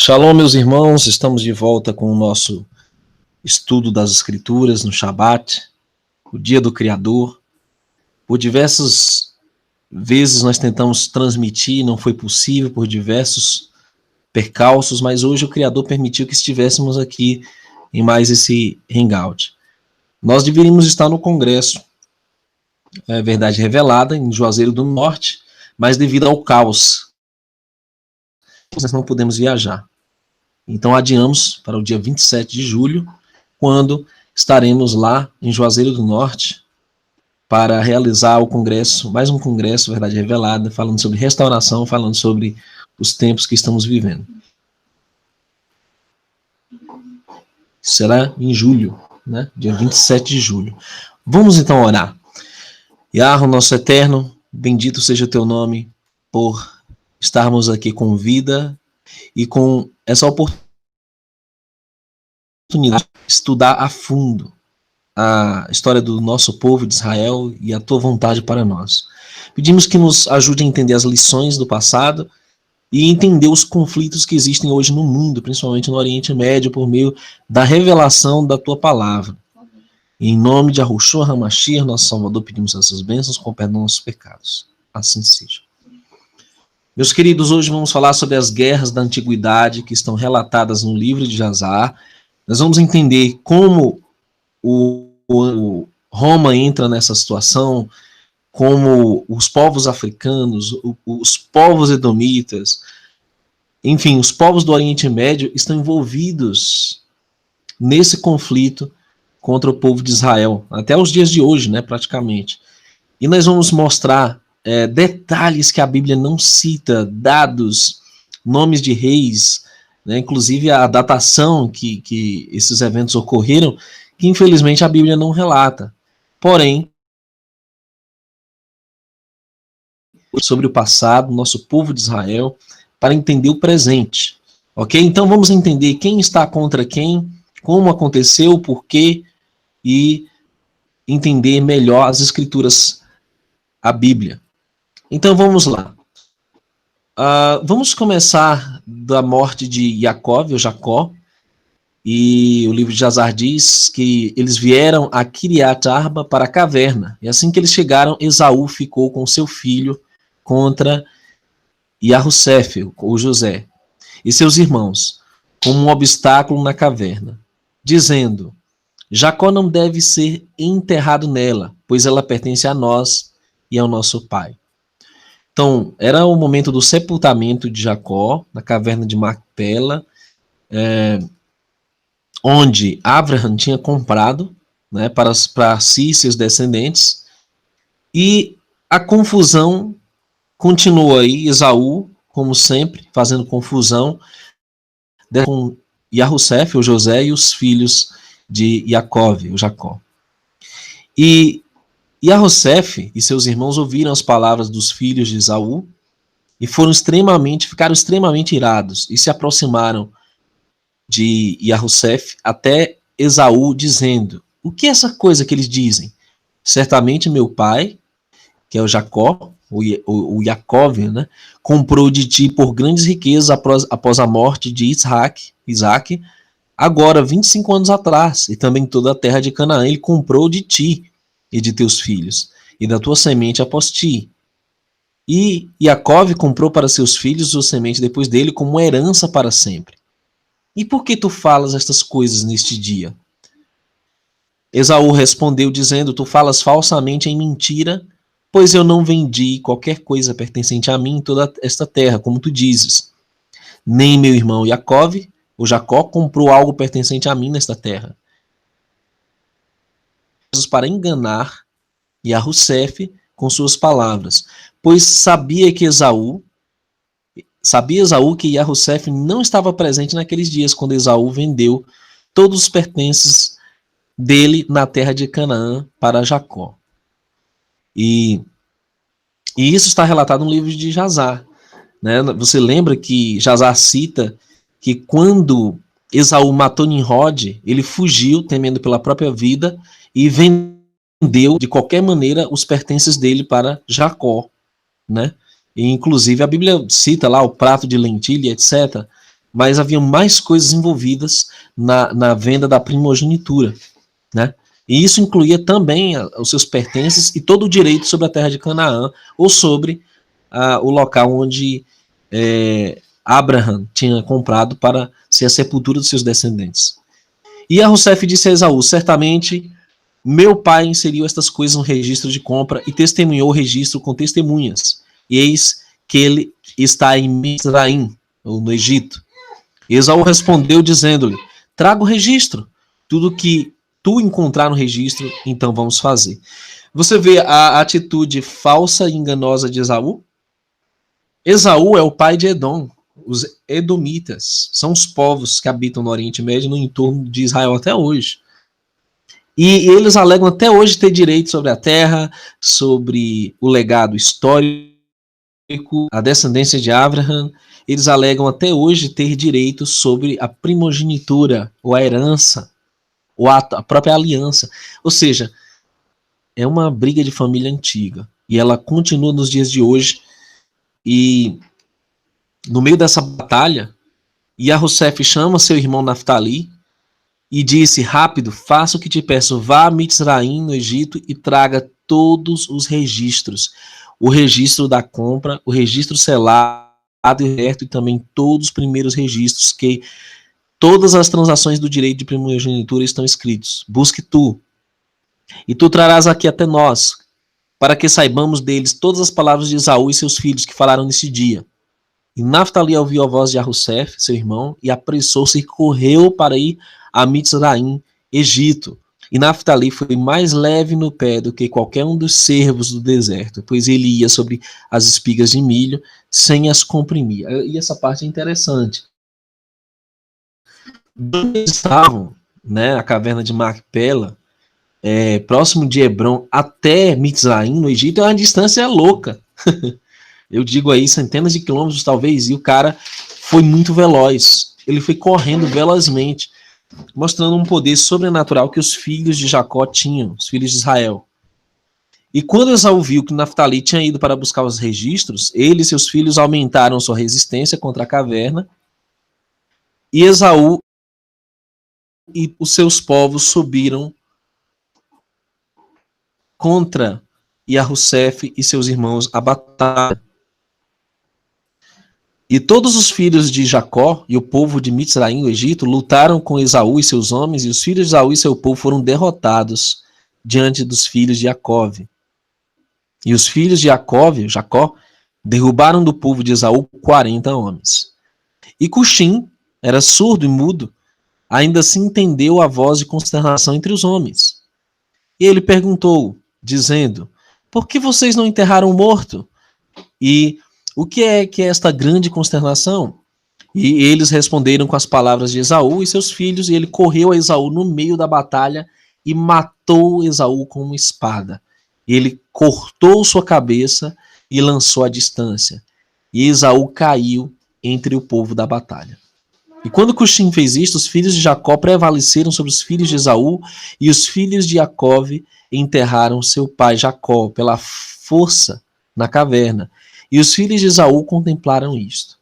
Shalom, meus irmãos, estamos de volta com o nosso estudo das Escrituras no Shabat, o Dia do Criador. Por diversas vezes nós tentamos transmitir, não foi possível por diversos percalços, mas hoje o Criador permitiu que estivéssemos aqui em mais esse hangout. Nós deveríamos estar no Congresso, Verdade Revelada, em Juazeiro do Norte, mas devido ao caos, nós não podemos viajar. Então adiamos para o dia 27 de julho, quando estaremos lá em Juazeiro do Norte para realizar o congresso, mais um congresso Verdade Revelada, falando sobre restauração, falando sobre os tempos que estamos vivendo. Será em julho, né? Dia 27 de julho. Vamos então orar. Yahweh, nosso eterno, bendito seja o teu nome por estarmos aqui com vida e com essa oportunidade de estudar a fundo a história do nosso povo de Israel e a tua vontade para nós. Pedimos que nos ajude a entender as lições do passado e entender os conflitos que existem hoje no mundo, principalmente no Oriente Médio, por meio da revelação da tua palavra. Em nome de Yahushua HaMashiach, nosso Salvador, pedimos essas bênçãos com perdão dos nossos pecados. Assim seja. Meus queridos, hoje vamos falar sobre as guerras da antiguidade que estão relatadas no livro de Jazar. Nós vamos entender como o Roma entra nessa situação, como os povos africanos, os povos edomitas, enfim, os povos do Oriente Médio estão envolvidos nesse conflito contra o povo de Israel, até os dias de hoje, né, praticamente. E nós vamos mostrar detalhes que a Bíblia não cita, dados, nomes de reis, né, inclusive a datação que esses eventos ocorreram, que infelizmente a Bíblia não relata. Porém, sobre o passado, nosso povo de Israel, para entender o presente. Ok? Então vamos entender quem está contra quem, como aconteceu, por quê, e entender melhor as Escrituras, a Bíblia. Então vamos lá. Vamos começar da morte de Jacob, ou Jacó, e o livro de Jazar diz que eles vieram a Kiriat Arba para a caverna, e assim que eles chegaram, Esaú ficou com seu filho contra Yahussef, ou José, e seus irmãos, como um obstáculo na caverna, dizendo: Jacó não deve ser enterrado nela, pois ela pertence a nós e ao nosso pai. Então, era o momento do sepultamento de Jacó, na caverna de Macpela, onde Abraham tinha comprado, né, para si e seus descendentes, e a confusão continuou aí, Esaú, como sempre, fazendo confusão com Yahussef, o José, e os filhos de Jacó, o Jacó. E Yahussef e seus irmãos ouviram as palavras dos filhos de Esaú e ficaram extremamente irados e se aproximaram de Yahussef até Esaú, dizendo: o que é essa coisa que eles dizem? Certamente meu pai, que é o Jacó, o Jacob, né, comprou de ti por grandes riquezas após a morte de Isaac, agora 25 anos atrás, e também toda a terra de Canaã ele comprou de ti e de teus filhos, e da tua semente após ti. E Jacob comprou para seus filhos a semente depois dele como uma herança para sempre. E por que tu falas estas coisas neste dia? Esaú respondeu dizendo: tu falas falsamente em mentira, pois eu não vendi qualquer coisa pertencente a mim em toda esta terra, como tu dizes. Nem meu irmão Jacó comprou algo pertencente a mim nesta terra. Para enganar Yahussef com suas palavras, pois sabia Esaú que Yahussef não estava presente naqueles dias, quando Esaú vendeu todos os pertences dele na terra de Canaã para Jacó. E isso está relatado no livro de Jazar. Né? Você lembra que Jazar cita que quando Esaú matou Nimrod, ele fugiu, temendo pela própria vida, e vendeu, de qualquer maneira, os pertences dele para Jacó. Né? E, inclusive, a Bíblia cita lá o prato de lentilha, etc. mas havia mais coisas envolvidas na venda da primogenitura, né? E isso incluía também os seus pertences e todo o direito sobre a terra de Canaã, ou sobre o local onde Abraham tinha comprado para ser a sepultura dos seus descendentes. E a Rosef disse a Esaú: certamente meu pai inseriu estas coisas no registro de compra e testemunhou o registro com testemunhas. E eis que ele está em Mizraim, ou no Egito. E Esaú respondeu dizendo-lhe: traga o registro. Tudo que tu encontrar no registro, então vamos fazer. Você vê a atitude falsa e enganosa de Esaú? Esaú é o pai de Edom. Os edomitas são os povos que habitam no Oriente Médio, no entorno de Israel até hoje. E eles alegam até hoje ter direito sobre a terra, sobre o legado histórico, a descendência de Abraham. Eles alegam até hoje ter direito sobre a primogenitura, ou a herança, ou a própria aliança. Ou seja, é uma briga de família antiga. E ela continua nos dias de hoje. E no meio dessa batalha, Yahusef chama seu irmão Naftali e disse: rápido, faça o que te peço, vá a Mitzraim, no Egito, e traga todos os registros. O registro da compra, o registro selado e também todos os primeiros registros, que todas as transações do direito de primogenitura estão escritos. Busque tu, e tu trarás aqui até nós, para que saibamos deles todas as palavras de Esaú e seus filhos que falaram nesse dia. E Naftali ouviu a voz de Yahusef, seu irmão, e apressou-se e correu para ir a Mitzraim, Egito. E Naftali foi mais leve no pé do que qualquer um dos servos do deserto, pois ele ia sobre as espigas de milho sem as comprimir. E essa parte é interessante. Eles estavam, né, a caverna de Macpela, próximo de Hebron até Mitzraim, no Egito, é uma distância louca. Eu digo aí centenas de quilômetros talvez, e o cara foi muito veloz. Ele foi correndo velozmente, mostrando um poder sobrenatural que os filhos de Jacó tinham, os filhos de Israel. E quando Esaú viu que Naftali tinha ido para buscar os registros, ele e seus filhos aumentaram sua resistência contra a caverna, e Esaú e os seus povos subiram contra Yahusef e seus irmãos a batalha. E todos os filhos de Jacó e o povo de Mitzraim, o Egito, lutaram com Esaú e seus homens, e os filhos de Esaú e seu povo foram derrotados diante dos filhos de Jacó. E os filhos de Jacó, derrubaram do povo de Esaú 40 homens. E Cuxim era surdo e mudo, ainda assim entendeu a voz de consternação entre os homens. E ele perguntou, dizendo: por que vocês não enterraram o morto? E o que é esta grande consternação? E eles responderam com as palavras de Esaú e seus filhos, e ele correu a Esaú no meio da batalha e matou Esaú com uma espada. Ele cortou sua cabeça e lançou à distância. E Esaú caiu entre o povo da batalha. E quando Cuxim fez isto, os filhos de Jacó prevaleceram sobre os filhos de Esaú, e os filhos de Jacó enterraram seu pai Jacó pela força na caverna. E os filhos de Esaú contemplaram isto.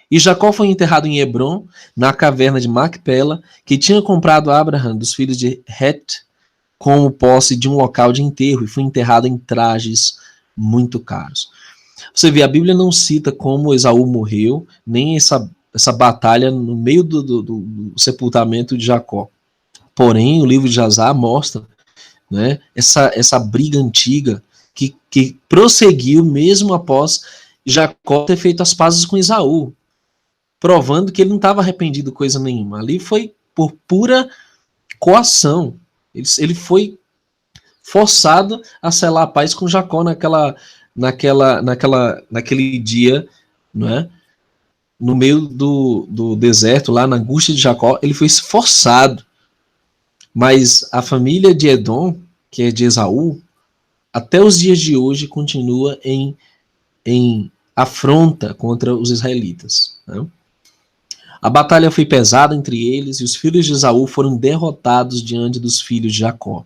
E Jacó foi enterrado em Hebron, na caverna de Macpela, que tinha comprado Abraham dos filhos de Het, como posse de um local de enterro, e foi enterrado em trajes muito caros. Você vê, a Bíblia não cita como Esaú morreu, nem essa batalha no meio do sepultamento de Jacó. Porém, o livro de Jazar mostra, né, essa briga antiga que prosseguiu mesmo após Jacó ter feito as pazes com Esaú, provando que ele não estava arrependido coisa nenhuma. Ali foi por pura coação. Ele foi forçado a selar a paz com Jacó naquele dia, não é? No meio do deserto, lá na angústia de Jacó, ele foi forçado. Mas a família de Edom, que é de Esaú, até os dias de hoje continua em afronta contra os israelitas, né? A batalha foi pesada entre eles, e os filhos de Esaú foram derrotados diante dos filhos de Jacó.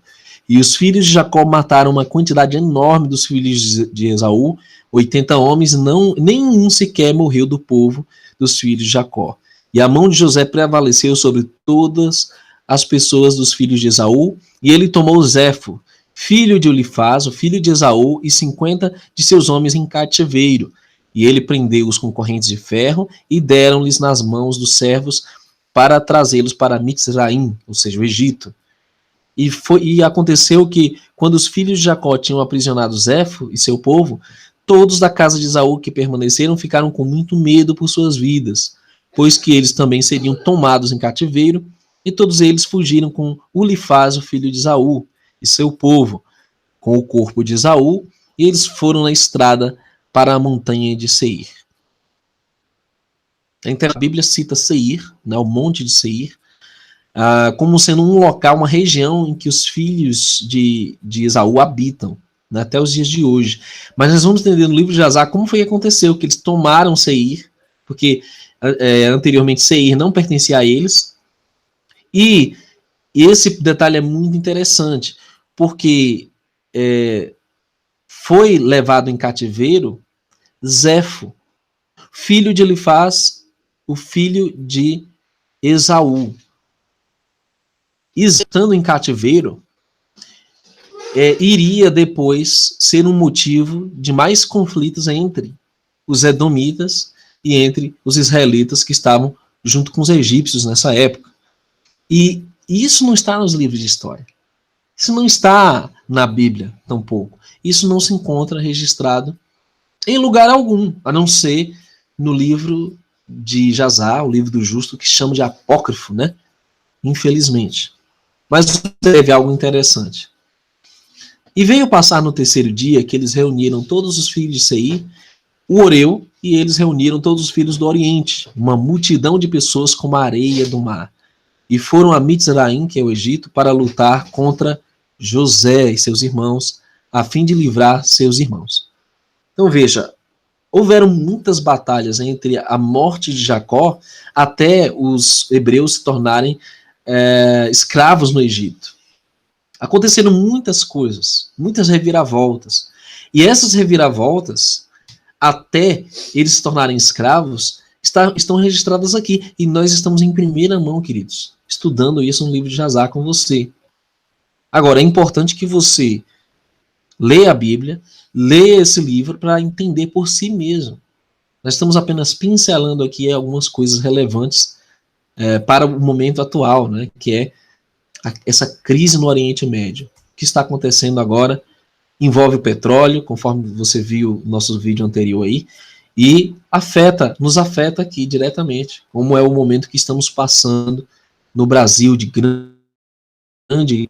E os filhos de Jacó mataram uma quantidade enorme dos filhos de Esaú, 80 homens, nenhum sequer morreu do povo dos filhos de Jacó. E a mão de José prevaleceu sobre todas as pessoas dos filhos de Esaú, e ele tomou Zefo, filho de Ulifaz, o filho de Esaú, e 50 de seus homens em cativeiro. E ele prendeu-os com correntes de ferro e deram-lhes nas mãos dos servos para trazê-los para Mitzraim, ou seja, o Egito. E aconteceu que, quando os filhos de Jacó tinham aprisionado Zefo e seu povo, todos da casa de Esaú que permaneceram ficaram com muito medo por suas vidas, pois que eles também seriam tomados em cativeiro, e todos eles fugiram com Ulifaz, o filho de Esaú, e seu povo, com o corpo de Esaú, e eles foram na estrada para a montanha de Seir. Então, a Bíblia cita Seir, né, o monte de Seir, como sendo um local, uma região em que os filhos de Esaú habitam, né, até os dias de hoje. Mas nós vamos entender no livro de Jazar como foi que aconteceu, que eles tomaram Seir, porque anteriormente Seir não pertencia a eles, e esse detalhe é muito interessante, porque foi levado em cativeiro Zefo, filho de Elifaz, o filho de Esaú. E estando em cativeiro, iria depois ser um motivo de mais conflitos entre os edomitas e entre os israelitas que estavam junto com os egípcios nessa época. E isso não está nos livros de história. Isso não está na Bíblia, tampouco. Isso não se encontra registrado em lugar algum, a não ser no livro de Jazar, o livro do justo, que chama de apócrifo, né? Infelizmente. Mas teve algo interessante. E veio passar no terceiro dia que eles reuniram todos os filhos de Seir, o Oreu, e eles reuniram todos os filhos do Oriente, uma multidão de pessoas como a areia do mar. E foram a Mitzraim, que é o Egito, para lutar contra José e seus irmãos, a fim de livrar seus irmãos. Então veja, houveram muitas batalhas entre a morte de Jacó até os hebreus se tornarem escravos no Egito. Aconteceram muitas coisas, muitas reviravoltas. E essas reviravoltas, até eles se tornarem escravos, estão registradas aqui. E nós estamos em primeira mão, queridos, estudando isso no livro de Jazar com você. Agora, é importante que você leia a Bíblia, leia esse livro para entender por si mesmo. Nós estamos apenas pincelando aqui algumas coisas relevantes para o momento atual, né, que é essa crise no Oriente Médio. O que está acontecendo agora envolve o petróleo, conforme você viu no nosso vídeo anterior aí, e nos afeta aqui diretamente, como é o momento que estamos passando no Brasil de grande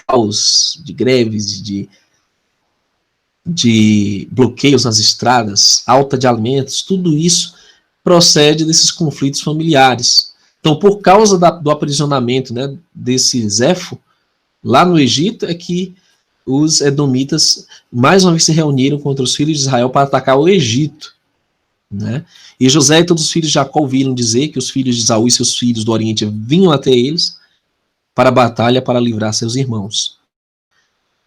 caos, de greves, de bloqueios nas estradas, alta de alimentos, tudo isso procede desses conflitos familiares. Então, por causa do aprisionamento, né, desse Zefo, lá no Egito, é que os edomitas mais uma vez se reuniram contra os filhos de Israel para atacar o Egito. Né? E José e todos os filhos de Jacó ouviram dizer que os filhos de Esaú e seus filhos do Oriente vinham até eles para a batalha para livrar seus irmãos.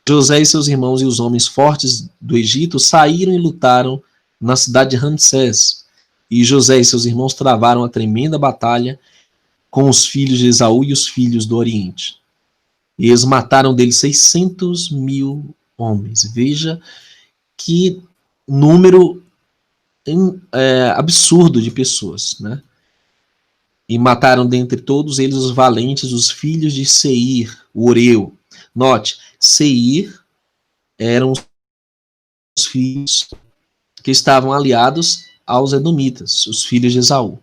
José e seus irmãos e os homens fortes do Egito saíram e lutaram na cidade de Ramsés. E José e seus irmãos travaram a tremenda batalha com os filhos de Esaú e os filhos do Oriente. E eles mataram deles 600.000 homens. Veja que número absurdo de pessoas, né? E mataram dentre todos eles os valentes, os filhos de Seir, o Oreu. Note, Seir eram os filhos que estavam aliados aos edomitas, os filhos de Esaú.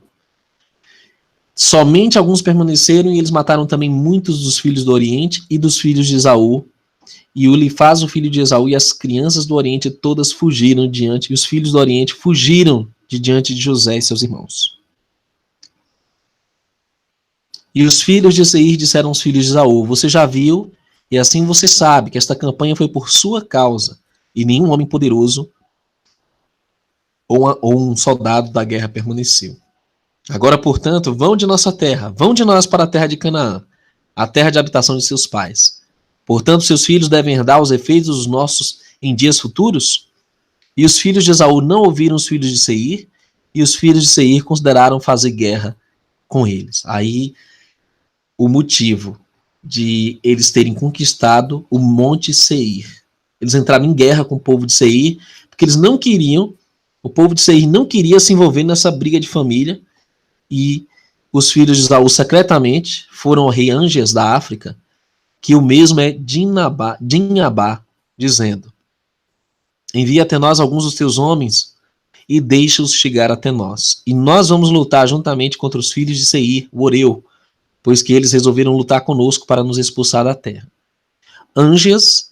Somente alguns permaneceram e eles mataram também muitos dos filhos do Oriente e dos filhos de Esaú. E Ulifaz, o filho de Esaú, e as crianças do Oriente todas fugiram diante, e os filhos do Oriente fugiram de diante de José e seus irmãos. E os filhos de Seir disseram aos filhos de Esaú: você já viu, e assim você sabe, que esta campanha foi por sua causa, e nenhum homem poderoso ou um soldado da guerra permaneceu. Agora, portanto, vão de nossa terra, vão de nós para a terra de Canaã, a terra de habitação de seus pais. Portanto, seus filhos devem herdar os efeitos dos nossos em dias futuros? E os filhos de Esaú não ouviram os filhos de Seir, e os filhos de Seir consideraram fazer guerra com eles. Aí, o motivo de eles terem conquistado o Monte Seir. Eles entraram em guerra com o povo de Seir, porque eles não queriam, o povo de Seir não queria se envolver nessa briga de família, e os filhos de Esaú secretamente foram ao rei Ângeas da África, que o mesmo é Dinabá, dizendo: envia até nós alguns dos teus homens e deixa-os chegar até nós. E nós vamos lutar juntamente contra os filhos de Seir, o Oreu, pois que eles resolveram lutar conosco para nos expulsar da terra. Ângeas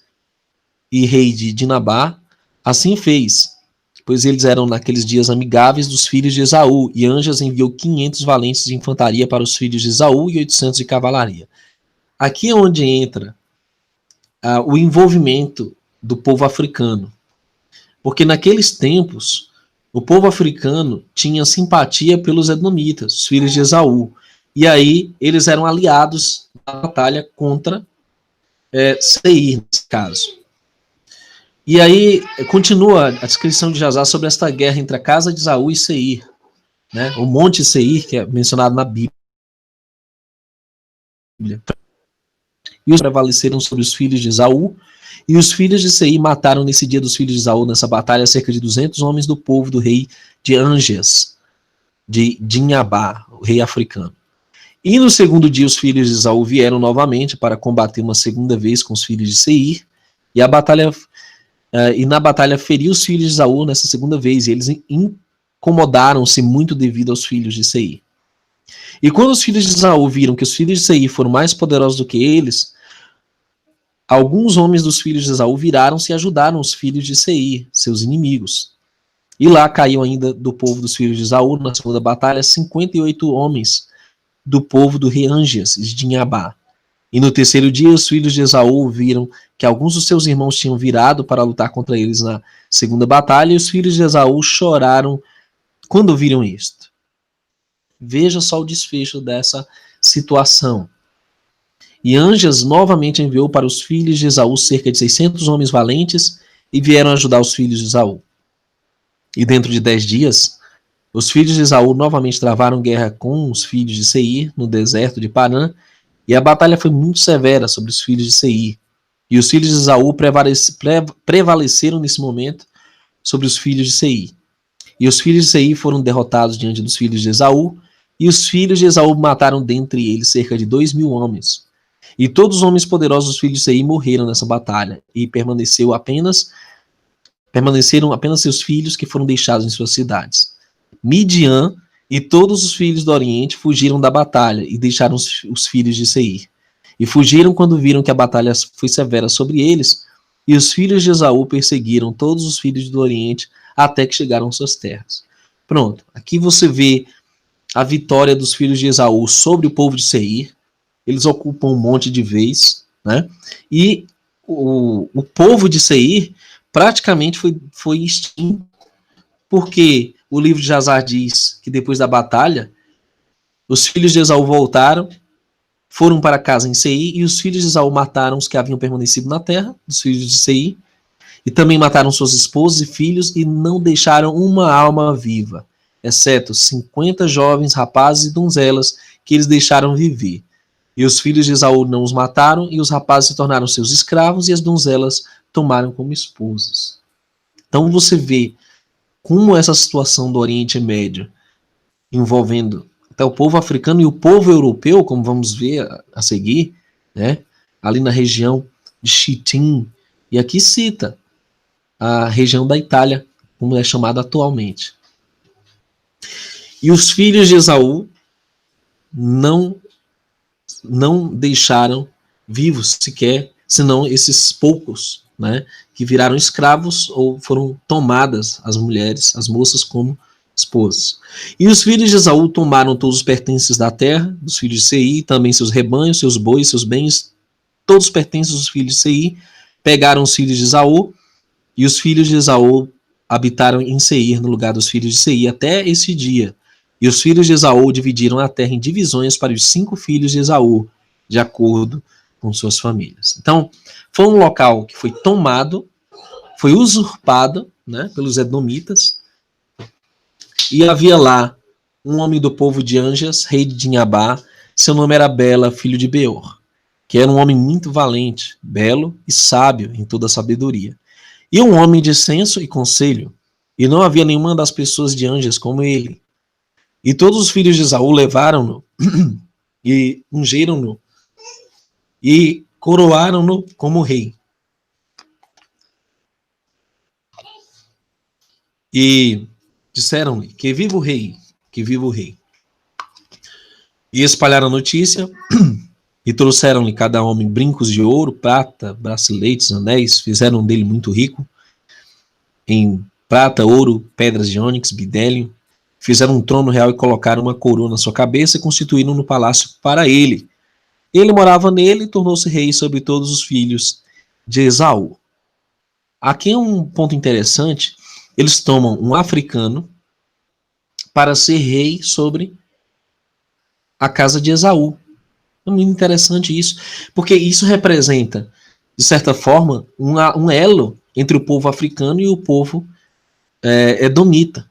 e rei de Dinabá assim fez, pois eles eram naqueles dias amigáveis dos filhos de Esaú, e Ângeas enviou 500 valentes de infantaria para os filhos de Esaú e 800 de cavalaria. Aqui é onde entra o envolvimento do povo africano, porque naqueles tempos o povo africano tinha simpatia pelos edomitas, os filhos de Esaú, e aí eles eram aliados na batalha contra Seir, nesse caso. E aí continua a descrição de Jazar sobre esta guerra entre a casa de Esaú e Seir, né? O Monte Seir, que é mencionado na Bíblia. E os prevaleceram sobre os filhos de Esaú, e os filhos de Seir mataram nesse dia dos filhos de Esaú, nessa batalha, cerca de 200 homens do povo do rei de Ângeas, de Dinhabá, o rei africano. E no segundo dia os filhos de Esaú vieram novamente para combater uma segunda vez com os filhos de Seir, e na batalha feriu os filhos de Esaú nessa segunda vez, e eles incomodaram-se muito devido aos filhos de Seir. E quando os filhos de Esaú viram que os filhos de Seir foram mais poderosos do que eles, alguns homens dos filhos de Esaú viraram-se e ajudaram os filhos de Seir, seus inimigos. E lá caiu ainda do povo dos filhos de Esaú, na segunda batalha, 58 homens do povo do rei Ângeas, de Dinhabá. E no terceiro dia, os filhos de Esaú viram que alguns dos seus irmãos tinham virado para lutar contra eles na segunda batalha, e os filhos de Esaú choraram quando viram isto. Veja só o desfecho dessa situação. E Ângeas novamente enviou para os filhos de Esaú cerca de 600 homens valentes e vieram ajudar os filhos de Esaú. E dentro de 10 dias, os filhos de Esaú novamente travaram guerra com os filhos de Seir no deserto de Parã, e a batalha foi muito severa sobre os filhos de Seir. E os filhos de Esaú prevaleceram nesse momento sobre os filhos de Seir. E os filhos de Seir foram derrotados diante dos filhos de Esaú, e os filhos de Esaú mataram dentre eles cerca de 2.000 homens. E todos os homens poderosos dos filhos de Seir morreram nessa batalha, e permaneceram apenas seus filhos que foram deixados em suas cidades. Midian e todos os filhos do Oriente fugiram da batalha e deixaram os filhos de Seir. E fugiram quando viram que a batalha foi severa sobre eles, e os filhos de Esaú perseguiram todos os filhos do Oriente até que chegaram às suas terras. Pronto, aqui você vê a vitória dos filhos de Esaú sobre o povo de Seir. Eles ocupam um monte de vez, né? E o povo de Seir praticamente foi extinto, porque o livro de Jazar diz que depois da batalha, os filhos de Esaú voltaram, foram para casa em Seir, e os filhos de Esaú mataram os que haviam permanecido na terra, os filhos de Seir, e também mataram suas esposas e filhos, e não deixaram uma alma viva, exceto 50 jovens, rapazes e donzelas, que eles deixaram viver. E os filhos de Esaú não os mataram, e os rapazes se tornaram seus escravos, e as donzelas tomaram como esposas. Então você vê como essa situação do Oriente Médio, envolvendo até o povo africano e o povo europeu, como vamos ver a seguir, né, ali na região de Chitim, e aqui cita a região da Itália, como é chamada atualmente. E os filhos de Esaú não deixaram vivos sequer, senão esses poucos, né, que viraram escravos ou foram tomadas as mulheres, as moças, como esposas. E os filhos de Esaú tomaram todos os pertences da terra, dos filhos de Seir, também seus rebanhos, seus bois, seus bens, todos os pertences dos filhos de Seir, pegaram os filhos de Esaú, e os filhos de Esaú habitaram em Seir, no lugar dos filhos de Seir, até esse dia. E os filhos de Esaú dividiram a terra em divisões para os 5 filhos de Esaú, de acordo com suas famílias. Então, foi um local que foi tomado, foi usurpado, né, pelos edomitas, e havia lá um homem do povo de Anjas, rei de Dinhabá, seu nome era Bela, filho de Beor, que era um homem muito valente, belo e sábio em toda a sabedoria. E um homem de senso e conselho, e não havia nenhuma das pessoas de Anjas como ele. E todos os filhos de Esaú levaram-no e ungiram-no e coroaram-no como rei. E disseram-lhe, que viva o rei, que viva o rei. E espalharam a notícia, e trouxeram-lhe cada homem brincos de ouro, prata, braceletes, anéis, fizeram dele muito rico, em prata, ouro, pedras de ônix, bidélio, fizeram um trono real e colocaram uma coroa na sua cabeça e constituíram no palácio para ele. Ele morava nele e tornou-se rei sobre todos os filhos de Esaú. Aqui é um ponto interessante, eles tomam um africano para ser rei sobre a casa de Esaú. É muito interessante isso, porque isso representa, de certa forma, um elo entre o povo africano e o povo edomita.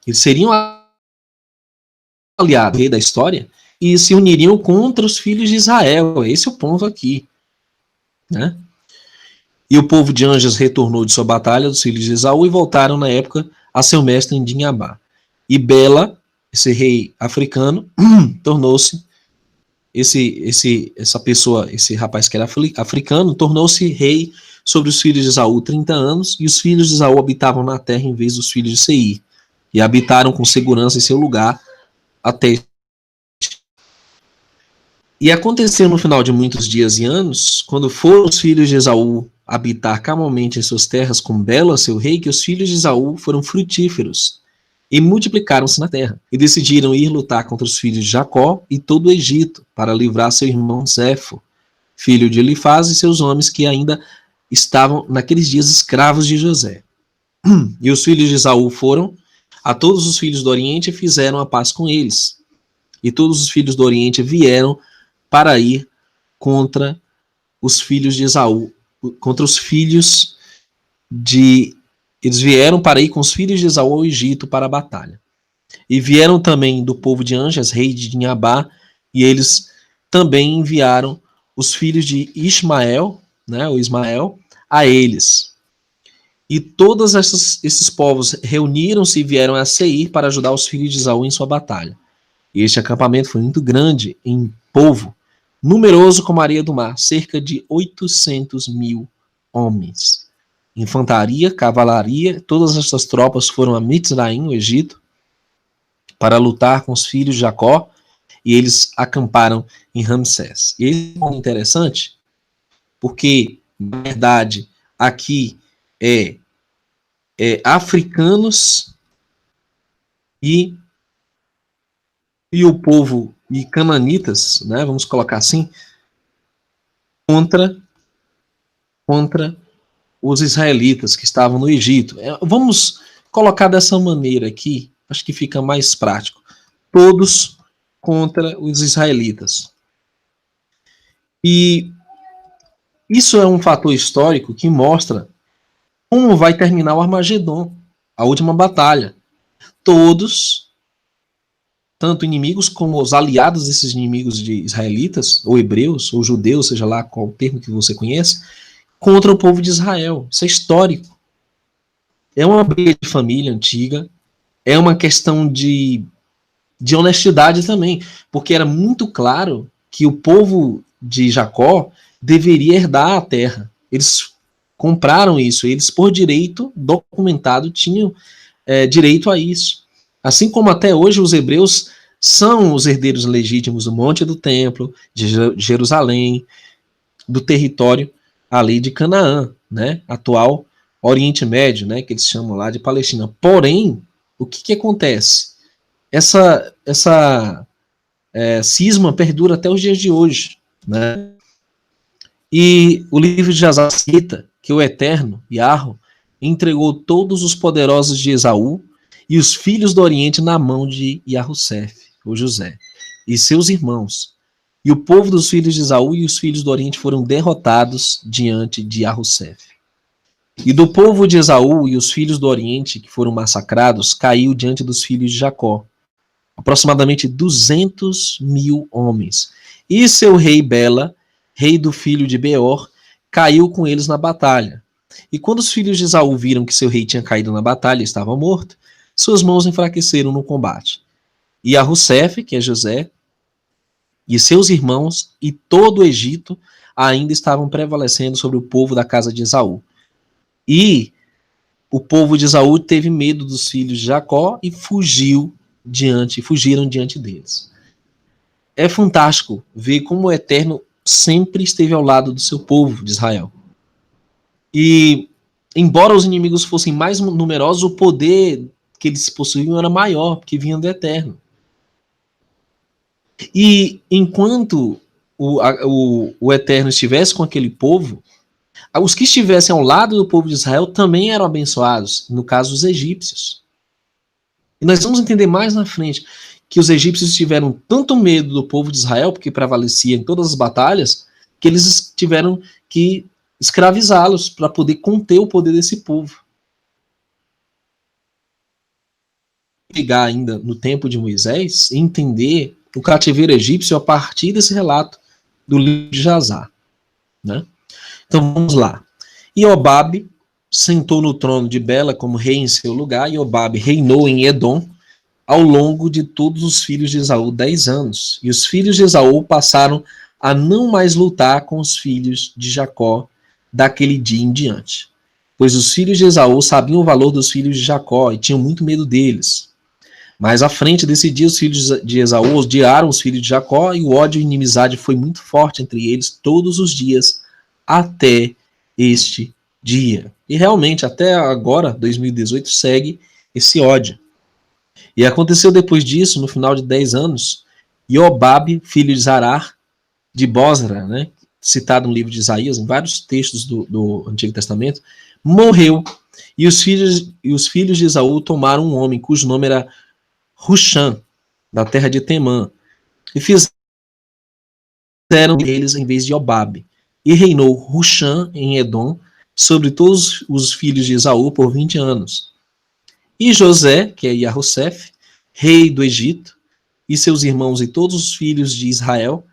Eles seriam aliados da história e se uniriam contra os filhos de Israel. Esse é o ponto aqui, né? E o povo de Anjas retornou de sua batalha dos filhos de Esaú e voltaram na época a seu mestre em Dinhabá. E Bela, esse rei africano, tornou-se esse rapaz que era africano, tornou-se rei sobre os filhos de Esaú 30 anos, e os filhos de Esaú habitavam na terra em vez dos filhos de Seir, e habitaram com segurança em seu lugar até. E aconteceu no final de muitos dias e anos, quando foram os filhos de Esaú habitar calmamente em suas terras com Bela, seu rei, que os filhos de Esaú foram frutíferos e multiplicaram-se na terra, e decidiram ir lutar contra os filhos de Jacó e todo o Egito, para livrar seu irmão Zefo, filho de Elifaz, e seus homens que ainda estavam naqueles dias escravos de José. E os filhos de Esaú foram a todos os filhos do Oriente e fizeram a paz com eles. E todos os filhos do Oriente vieram para ir contra os filhos de Esaú, contra os filhos de... Eles vieram para ir com os filhos de Esaú ao Egito para a batalha. E vieram também do povo de Anjas, rei de Dinhabá, e eles também enviaram os filhos de Ismael, né, o Ismael, a eles. E todos esses povos reuniram-se e vieram a Seir para ajudar os filhos de Esaú em sua batalha. E este acampamento foi muito grande em povo, numeroso como a areia do mar, cerca de 800.000 homens. Infantaria, cavalaria, todas essas tropas foram a Mitzraim, no Egito, para lutar com os filhos de Jacó, e eles acamparam em Ramsés. E isso é interessante, porque, na verdade, aqui é africanos e o povo e cananitas, né, vamos colocar assim, contra os israelitas que estavam no Egito. Vamos colocar dessa maneira aqui, acho que fica mais prático. Todos contra os israelitas. E isso é um fator histórico que mostra como vai terminar o Armagedon, a última batalha. Todos, tanto inimigos como os aliados desses inimigos de israelitas, ou hebreus, ou judeus, seja lá qual termo que você conhece, contra o povo de Israel. Isso é histórico. É uma briga de família antiga, é uma questão de honestidade também, porque era muito claro que o povo de Jacó deveria herdar a terra. Eles compraram isso, eles por direito documentado tinham direito a isso. Assim como até hoje os hebreus são os herdeiros legítimos do Monte do Templo, de Jerusalém, do território ali de Canaã, né, atual Oriente Médio, né, que eles chamam lá de Palestina. Porém, o que acontece? Essa cisma perdura até os dias de hoje, né? E o livro de Jasar cita que o Eterno, Yahweh, entregou todos os poderosos de Esaú e os filhos do Oriente na mão de Yahussef, ou José, e seus irmãos. E o povo dos filhos de Esaú e os filhos do Oriente foram derrotados diante de Yahussef. E do povo de Esaú e os filhos do Oriente, que foram massacrados, caiu diante dos filhos de Jacó. aproximadamente 200 mil homens. E seu rei Bela, rei do filho de Beor, caiu com eles na batalha. E quando os filhos de Esaú viram que seu rei tinha caído na batalha e estava morto, suas mãos enfraqueceram no combate. E Arrussef, que é José, e seus irmãos e todo o Egito ainda estavam prevalecendo sobre o povo da casa de Esaú. E o povo de Esaú teve medo dos filhos de Jacó e fugiram diante deles. É fantástico ver como o Eterno sempre esteve ao lado do seu povo de Israel. E, embora os inimigos fossem mais numerosos, o poder que eles possuíam era maior, porque vinha do Eterno. E enquanto o Eterno estivesse com aquele povo, os que estivessem ao lado do povo de Israel também eram abençoados, no caso os egípcios. E nós vamos entender mais na frente que os egípcios tiveram tanto medo do povo de Israel, porque prevalecia em todas as batalhas, que eles tiveram que escravizá-los para poder conter o poder desse povo. Pegar ainda no tempo de Moisés e entender o cativeiro egípcio a partir desse relato do livro de Jazar, né? Então vamos lá. Iobabe sentou no trono de Bela como rei em seu lugar. Iobabe reinou em Edom ao longo de todos os filhos de Esaú 10 anos. E os filhos de Esaú passaram a não mais lutar com os filhos de Jacó daquele dia em diante. Pois os filhos de Esaú sabiam o valor dos filhos de Jacó e tinham muito medo deles. Mas à frente desse dia, os filhos de Esaú odiaram os filhos de Jacó e o ódio e inimizade foi muito forte entre eles todos os dias até este dia. E realmente, até agora, 2018, segue esse ódio. E aconteceu depois disso, no final de 10 anos, Iobabe, filho de Zarar, de Bosra, né, citado no livro de Isaías, em vários textos do Antigo Testamento, morreu. E os filhos de Esaú tomaram um homem cujo nome era Husham, da terra de Temã, e fizeram eles em vez de Iobabe. E reinou Husham em Edom sobre todos os filhos de Esaú por 20 anos. E José, que é Yahussef, rei do Egito, e seus irmãos e todos os filhos de Israel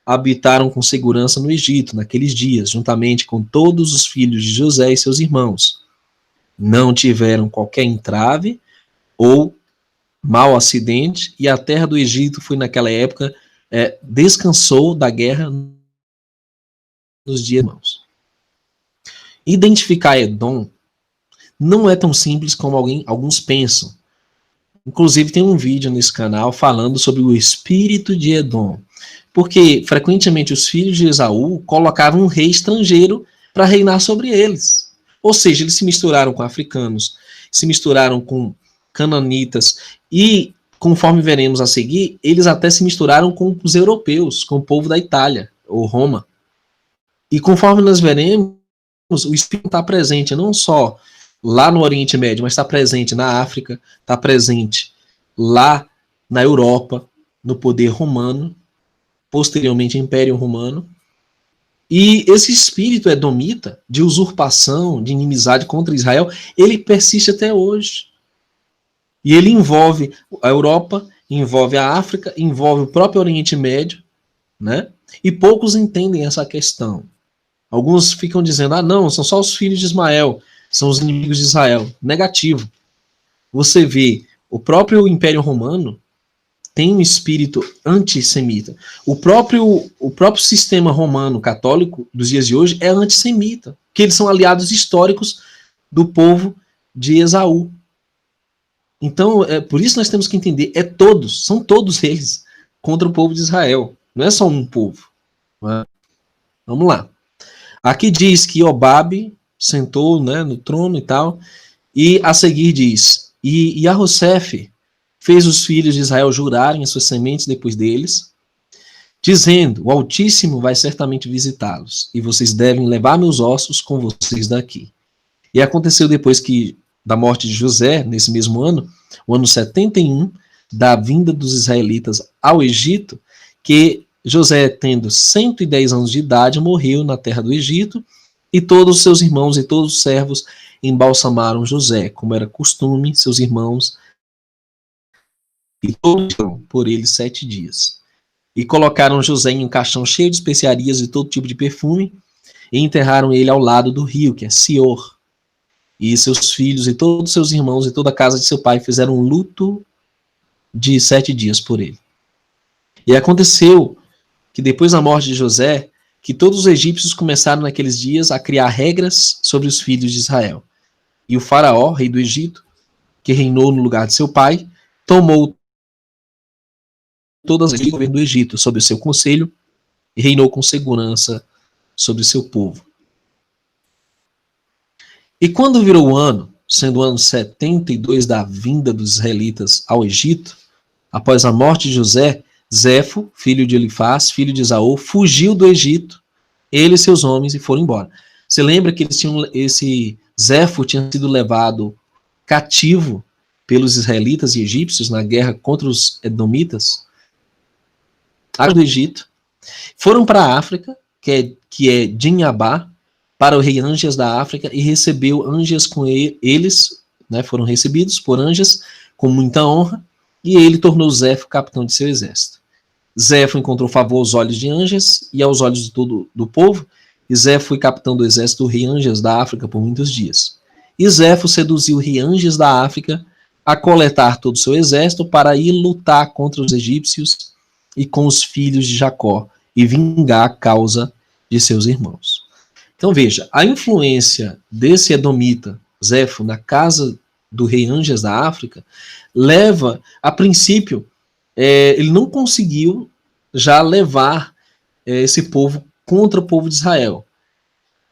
habitaram com segurança no Egito naqueles dias, juntamente com todos os filhos de José e seus irmãos. Não tiveram qualquer entrave ou mau acidente, e a terra do Egito foi naquela época, descansou da guerra nos dias irmãos. Identificar Edom não é tão simples como alguns pensam. Inclusive tem um vídeo nesse canal falando sobre o espírito de Edom, porque frequentemente os filhos de Esaú colocavam um rei estrangeiro para reinar sobre eles. Ou seja, eles se misturaram com africanos, se misturaram com cananitas e, conforme veremos a seguir, eles até se misturaram com os europeus, com o povo da Itália, ou Roma. E conforme nós veremos, o espírito está presente não só lá no Oriente Médio, mas está presente na África, está presente lá na Europa, no poder romano, posteriormente Império Romano. E esse espírito edomita, de usurpação, de inimizade contra Israel, ele persiste até hoje. E ele envolve a Europa, envolve a África, envolve o próprio Oriente Médio, né? E poucos entendem essa questão. Alguns ficam dizendo, não, são só os filhos de Ismael, são os inimigos de Israel. Negativo. Você vê, o próprio Império Romano tem um espírito antissemita. O próprio sistema romano católico dos dias de hoje é antissemita, porque eles são aliados históricos do povo de Esaú. Então, por isso nós temos que entender, são todos eles contra o povo de Israel. Não é só um povo. Né? Vamos lá. Aqui diz que Iobabe sentou, né, no trono e tal, e a seguir diz, e Yahussef fez os filhos de Israel jurarem as suas sementes depois deles, dizendo, o Altíssimo vai certamente visitá-los, e vocês devem levar meus ossos com vocês daqui. E aconteceu depois da morte de José, nesse mesmo ano, o ano 71, da vinda dos israelitas ao Egito, que José, tendo 110 anos de idade, morreu na terra do Egito, e todos os seus irmãos e todos os servos embalsamaram José, como era costume, seus irmãos e todos por ele 7 dias. E colocaram José em um caixão cheio de especiarias e todo tipo de perfume, e enterraram ele ao lado do rio, que é Sior. E seus filhos e todos seus irmãos e toda a casa de seu pai fizeram um luto de 7 dias por ele. E aconteceu que depois da morte de José, que todos os egípcios começaram naqueles dias a criar regras sobre os filhos de Israel. E o faraó, rei do Egito, que reinou no lugar de seu pai, tomou todas as leis do governo do Egito sob o seu conselho e reinou com segurança sobre o seu povo. E quando virou o ano, sendo o ano 72 da vinda dos israelitas ao Egito, após a morte de José, Zefo, filho de Elifaz, filho de Esaú, fugiu do Egito, ele e seus homens, e foram embora. Você lembra que esse Zefo tinha sido levado cativo pelos israelitas e egípcios na guerra contra os edomitas? Do Egito, foram para a África, que é Dinhabá, para o rei Anjas da África, e recebeu Anjas com eles, né, foram recebidos por Anjas com muita honra, e ele tornou Zefo capitão de seu exército. Zefo encontrou favor aos olhos de Anjas e aos olhos de todo do povo, e Zefo foi capitão do exército do rei Anjas da África por muitos dias. E Zefo seduziu o rei Anjas da África a coletar todo o seu exército para ir lutar contra os egípcios e com os filhos de Jacó, e vingar a causa de seus irmãos. Então veja, a influência desse edomita, Zefo, na casa do rei Anjas da África, leva, a princípio, ele não conseguiu já levar esse povo contra o povo de Israel.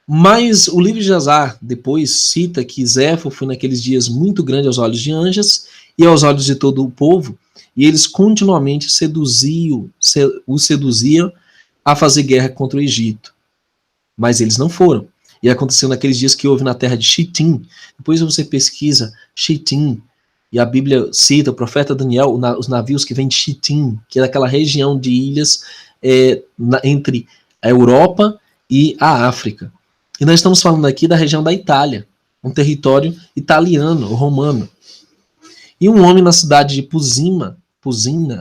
Mas o livro de Azar depois cita que Zefo foi naqueles dias muito grande aos olhos de Anjas e aos olhos de todo o povo, e eles continuamente o seduziam a fazer guerra contra o Egito. Mas eles não foram. E aconteceu naqueles dias que houve na terra de Chitim. Depois você pesquisa Chitim, e a Bíblia cita o profeta Daniel, os navios que vêm de Chitim, que é daquela região de ilhas entre a Europa e a África. E nós estamos falando aqui da região da Itália, um território italiano, romano. E um homem na cidade de Pusina,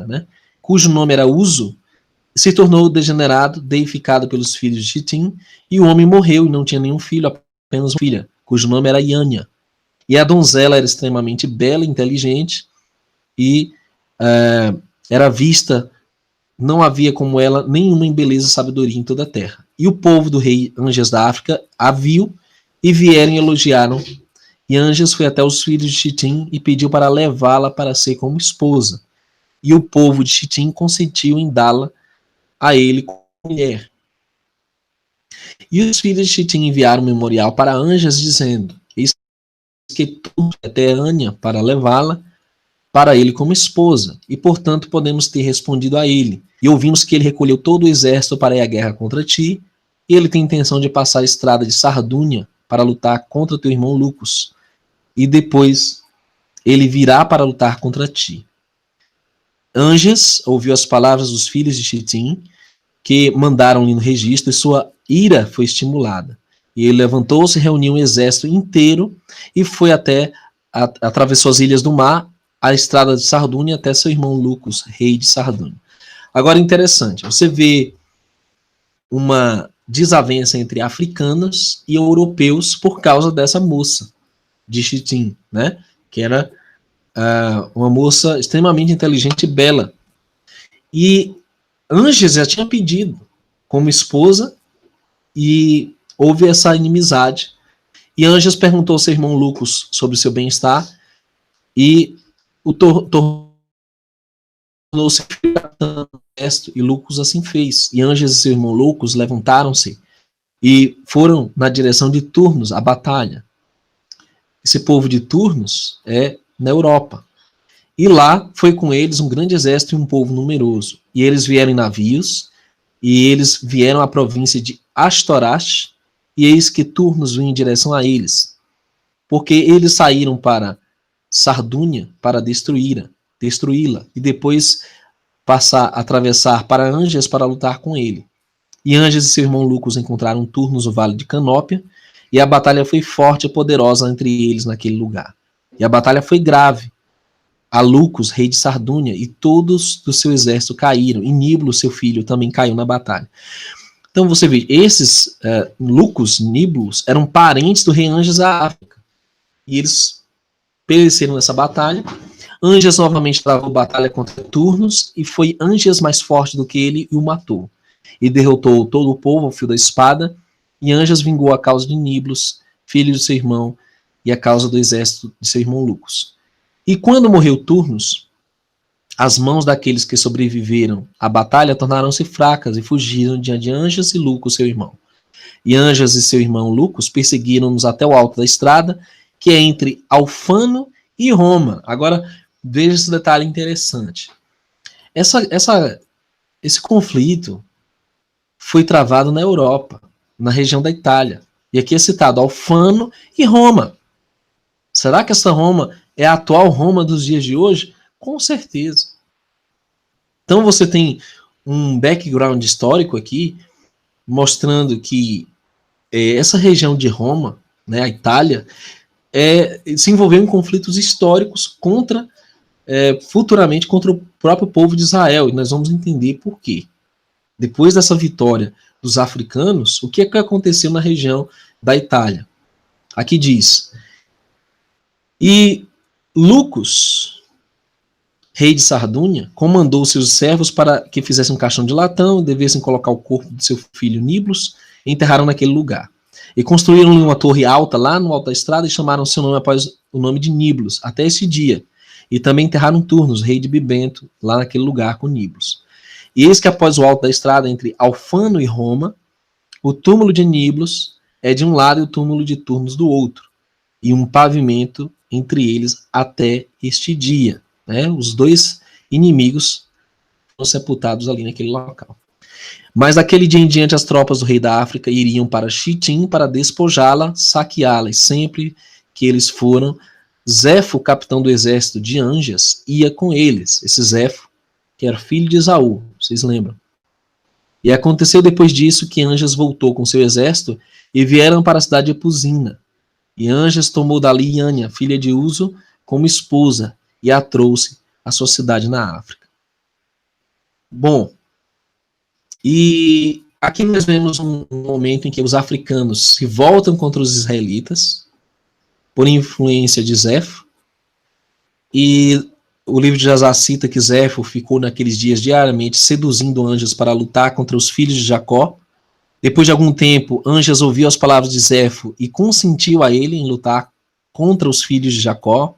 né, cujo nome era Uso, se tornou degenerado, deificado pelos filhos de Chitim, e o homem morreu e não tinha nenhum filho, apenas uma filha, cujo nome era Iânia. E a donzela era extremamente bela, inteligente, e era vista, não havia como ela nenhuma em beleza e sabedoria em toda a terra. E o povo do rei Anjas da África a viu, e vieram e elogiaram. E Anjas foi até os filhos de Chitim e pediu para levá-la para ser como esposa. E o povo de Chitim consentiu em dá-la a ele como mulher. E os filhos de Chitim enviaram um memorial para Anjas, dizendo: eis que tudo até Ânia para levá-la para ele como esposa, e portanto podemos ter respondido a ele. E ouvimos que ele recolheu todo o exército para ir à guerra contra ti, e ele tem intenção de passar a estrada de Sardúnia para lutar contra teu irmão Lucus, e depois ele virá para lutar contra ti. Anjas ouviu as palavras dos filhos de Chitim, que mandaram-lhe no registro, e sua ira foi estimulada. E ele levantou-se, reuniu um exército inteiro e foi atravessou as ilhas do mar, a estrada de Sardúnia, até seu irmão Lucus, rei de Sardúnia. Agora, interessante, você vê uma desavença entre africanos e europeus por causa dessa moça de Chitim, né? Que era uma moça extremamente inteligente e bela. E Anjas já tinha pedido como esposa, e houve essa inimizade. E Anjas perguntou ao seu irmão Lucus sobre o seu bem-estar, e o tornou-se honesto, e Lucus assim fez. E Anjas e seu irmão Lucus levantaram-se e foram na direção de Turnos, a batalha. Esse povo de Turnos é na Europa. E lá foi com eles um grande exército e um povo numeroso. E eles vieram em navios, e eles vieram à província de Astorash, e eis que Turnos vinha em direção a eles, porque eles saíram para Sardúnia para destruí-la, e depois atravessar para Anjas para lutar com ele. E Anjas e seu irmão Lucus encontraram Turnos no vale de Canópia, e a batalha foi forte e poderosa entre eles naquele lugar. E a batalha foi grave, a Lucus, rei de Sardúnia, e todos do seu exército caíram, e Niblo, seu filho, também caiu na batalha. Então você vê, esses Lucus, Niblos, eram parentes do rei Anjas da África, e eles pereceram nessa batalha. Anjas novamente travou batalha contra Turnos, e foi Anjas mais forte do que ele e o matou. E derrotou todo o povo ao fio da espada, e Anjas vingou a causa de Niblos, filho de seu irmão, e a causa do exército de seu irmão Lucus. E quando morreu Turnos, as mãos daqueles que sobreviveram à batalha tornaram-se fracas e fugiram diante de Anjas e Lucus, seu irmão. E Anjas e seu irmão Lucus perseguiram-nos até o alto da estrada, que é entre Alfano e Roma. Agora, veja esse detalhe interessante. Esse conflito foi travado na Europa, na região da Itália. E aqui é citado Alfano e Roma. Será que essa Roma é a atual Roma dos dias de hoje? Com certeza. Então você tem um background histórico aqui, mostrando que essa região de Roma, né, a Itália, se envolveu em conflitos históricos futuramente contra o próprio povo de Israel. E nós vamos entender por quê. Depois dessa vitória dos africanos, o que aconteceu na região da Itália? Aqui diz: e Lucus, rei de Sardúnia, comandou seus servos para que fizessem um caixão de latão, devessem colocar o corpo de seu filho Niblos, e enterraram naquele lugar. E construíram uma torre alta lá no alto da estrada e chamaram seu nome após o nome de Niblos, até esse dia. E também enterraram Turnos, rei de Bibento, lá naquele lugar com Niblos. E eis que após o alto da estrada, entre Alfano e Roma, o túmulo de Niblos é de um lado e o túmulo de Turnos do outro, e um pavimento entre eles até este dia. Né? Os dois inimigos foram sepultados ali naquele local. Mas daquele dia em diante as tropas do rei da África iriam para Chitim para despojá-la, saqueá-la, e sempre que eles foram, Zefo, capitão do exército de Anjas, ia com eles. Esse Zefo, que era filho de Esaú, vocês lembram? E aconteceu depois disso que Anjas voltou com seu exército e vieram para a cidade de Epusina. E Anjas tomou dali Ania, filha de Uzo, como esposa, e a trouxe à sua cidade na África. Bom, e aqui nós vemos um momento em que os africanos se voltam contra os israelitas, por influência de Zefo, e o livro de Jasar cita que Zefo ficou naqueles dias diariamente seduzindo Anjas para lutar contra os filhos de Jacó. Depois de algum tempo, Anjas ouviu as palavras de Zefo e consentiu a ele em lutar contra os filhos de Jacó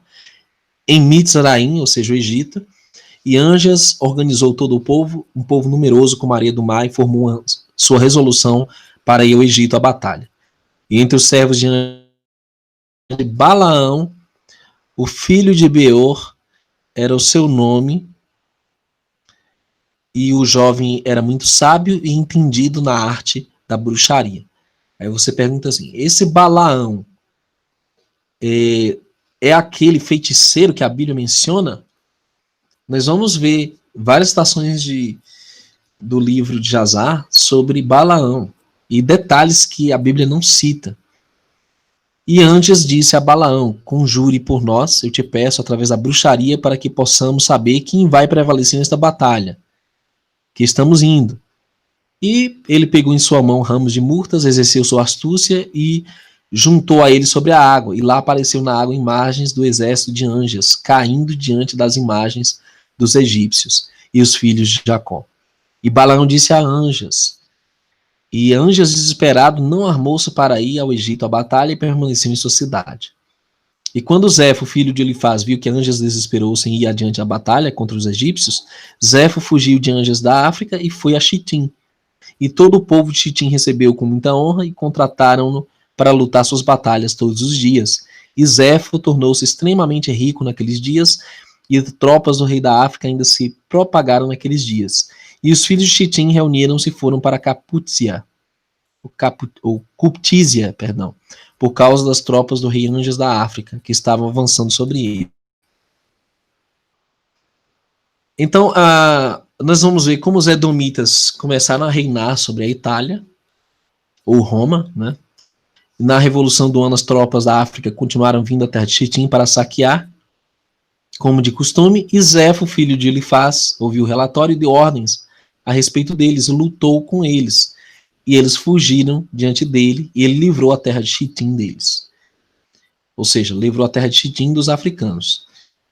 em Mitzraim, ou seja, o Egito. E Anjas organizou todo o povo, um povo numeroso como a areia do mar, e formou sua resolução para ir ao Egito à batalha. E entre os servos de Balaão, o filho de Beor, era o seu nome, e o jovem era muito sábio e entendido na arte da bruxaria. Aí você pergunta assim, esse Balaão é aquele feiticeiro que a Bíblia menciona? Nós vamos ver várias citações do livro de Jasar sobre Balaão, e detalhes que a Bíblia não cita. E Anjas disse a Balaão, conjure por nós, eu te peço, através da bruxaria, para que possamos saber quem vai prevalecer nesta batalha, que estamos indo. E ele pegou em sua mão ramos de murtas, exerceu sua astúcia e juntou a ele sobre a água, e lá apareceu na água imagens do exército de Anjas, caindo diante das imagens dos egípcios e os filhos de Jacó. E Balaão disse a Anjas, e Anjas, desesperado, não armou-se para ir ao Egito à batalha e permaneceu em sua cidade. E quando Zefo, filho de Elifaz, viu que Anjas desesperou-se em ir adiante à batalha contra os egípcios, Zefo fugiu de Anjas da África e foi a Chitim. E todo o povo de Chitim recebeu com muita honra e contrataram-no para lutar suas batalhas todos os dias. E Zefo tornou-se extremamente rico naqueles dias, e tropas do rei da África ainda se propagaram naqueles dias. E os filhos de Chitim reuniram-se e foram para Captísia, por causa das tropas do rei Anjas da África, que estavam avançando sobre ele. Então, nós vamos ver como os edomitas começaram a reinar sobre a Itália, ou Roma, né? Na Revolução do Ano, as tropas da África continuaram vindo à terra de Chitim para saquear como de costume, e Zefo, filho de Elifaz, ouviu o relatório e deu ordens a respeito deles, e lutou com eles. E eles fugiram diante dele, e ele livrou a terra de Chitim deles. Ou seja, livrou a terra de Chitim dos africanos.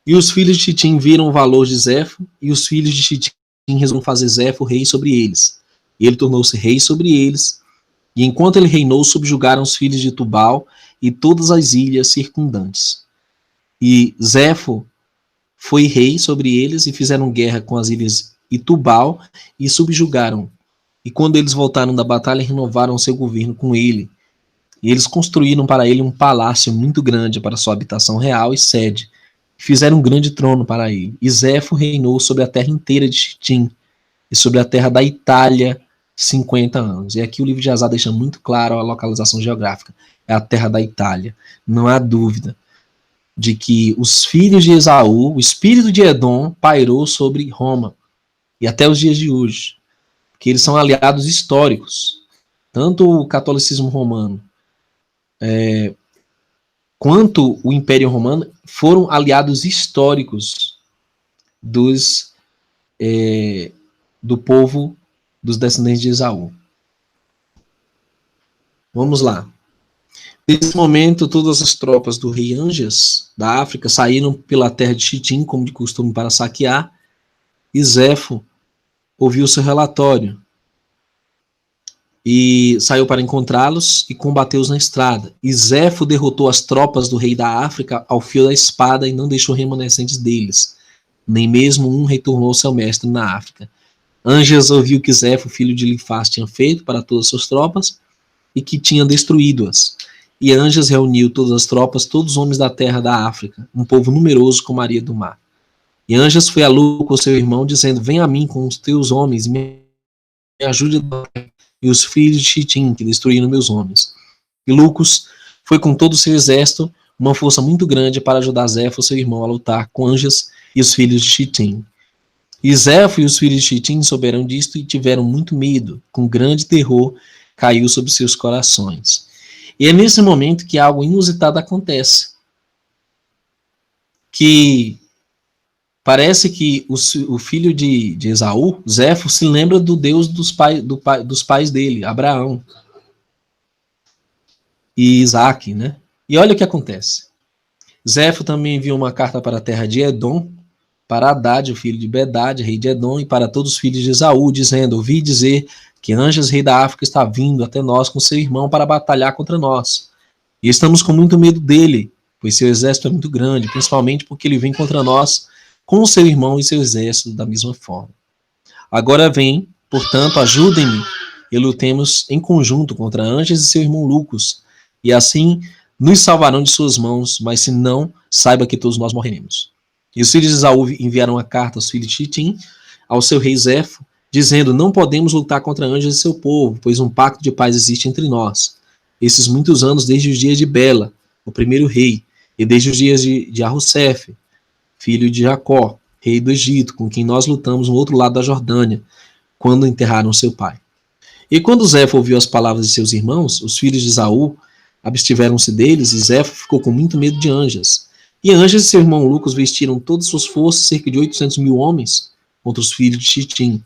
E os filhos de Chitim viram o valor de Zefo, e os filhos de Chitim resolveram fazer Zefo rei sobre eles. E ele tornou-se rei sobre eles, e enquanto ele reinou, subjugaram os filhos de Tubal e todas as ilhas circundantes. E Zefo foi rei sobre eles, e fizeram guerra com as ilhas e Tubal, e subjugaram. E quando eles voltaram da batalha, renovaram seu governo com ele. E eles construíram para ele um palácio muito grande para sua habitação real e sede. Fizeram um grande trono para ele. E Zefo reinou sobre a terra inteira de Chitim e sobre a terra da Itália 50 anos. E aqui o livro de Azar deixa muito claro a localização geográfica. É a terra da Itália. Não há dúvida de que os filhos de Esaú, o espírito de Edom, pairou sobre Roma. E até os dias de hoje. Que eles são aliados históricos. Tanto o catolicismo romano quanto o Império Romano foram aliados históricos do povo dos descendentes de Esaú. Vamos lá. Nesse momento, todas as tropas do rei Anjas, da África, saíram pela terra de Chitim, como de costume, para saquear, e Zefo ouviu seu relatório e saiu para encontrá-los e combateu-os na estrada. E Zefo derrotou as tropas do rei da África ao fio da espada e não deixou remanescentes deles. Nem mesmo um retornou ao seu mestre na África. Anjas ouviu que Zefo, filho de Elifaz, tinha feito para todas as suas tropas e que tinha destruído-as. E Anjas reuniu todas as tropas, todos os homens da terra da África, um povo numeroso como a areia do mar. E Anjas foi a luta com seu irmão, dizendo: vem a mim com os teus homens e me ajude e os filhos de Chitim, que destruíram meus homens. E Lucos foi com todo o seu exército, uma força muito grande para ajudar Zefo, seu irmão, a lutar com Anjas e os filhos de Chitim. E Zefo e os filhos de Chitim souberam disto e tiveram muito medo, com grande terror caiu sobre seus corações. E é nesse momento que algo inusitado acontece. Que parece que o filho de Esaú, Zefo, se lembra do Deus dos pais dele, Abraão e Isaac, né? E olha o que acontece. Zefo também enviou uma carta para a terra de Edom, para Haddad, o filho de Bedad, rei de Edom, e para todos os filhos de Esaú, dizendo: ouvi dizer que Anjas, rei da África, está vindo até nós com seu irmão para batalhar contra nós. E estamos com muito medo dele, pois seu exército é muito grande, principalmente porque ele vem contra nós com seu irmão e seu exército da mesma forma. Agora vem, portanto, ajudem-me e lutemos em conjunto contra Anjas e seu irmão Lucos, e assim nos salvarão de suas mãos, mas se não, saiba que todos nós morreremos. E os filhos de Esaú enviaram uma carta aos filhos de Chitim, ao seu rei Zefo, dizendo: não podemos lutar contra Anjas e seu povo, pois um pacto de paz existe entre nós. Esses muitos anos, desde os dias de Bela, o primeiro rei, e desde os dias de Arrussef, filho de Jacó, rei do Egito, com quem nós lutamos no outro lado da Jordânia, quando enterraram seu pai. E quando Zefo ouviu as palavras de seus irmãos, os filhos de Esaú abstiveram-se deles, e Zefo ficou com muito medo de Anjas. E Anjas e seu irmão Lucas vestiram todas suas forças, cerca de 800.000 homens, contra os filhos de Chitim.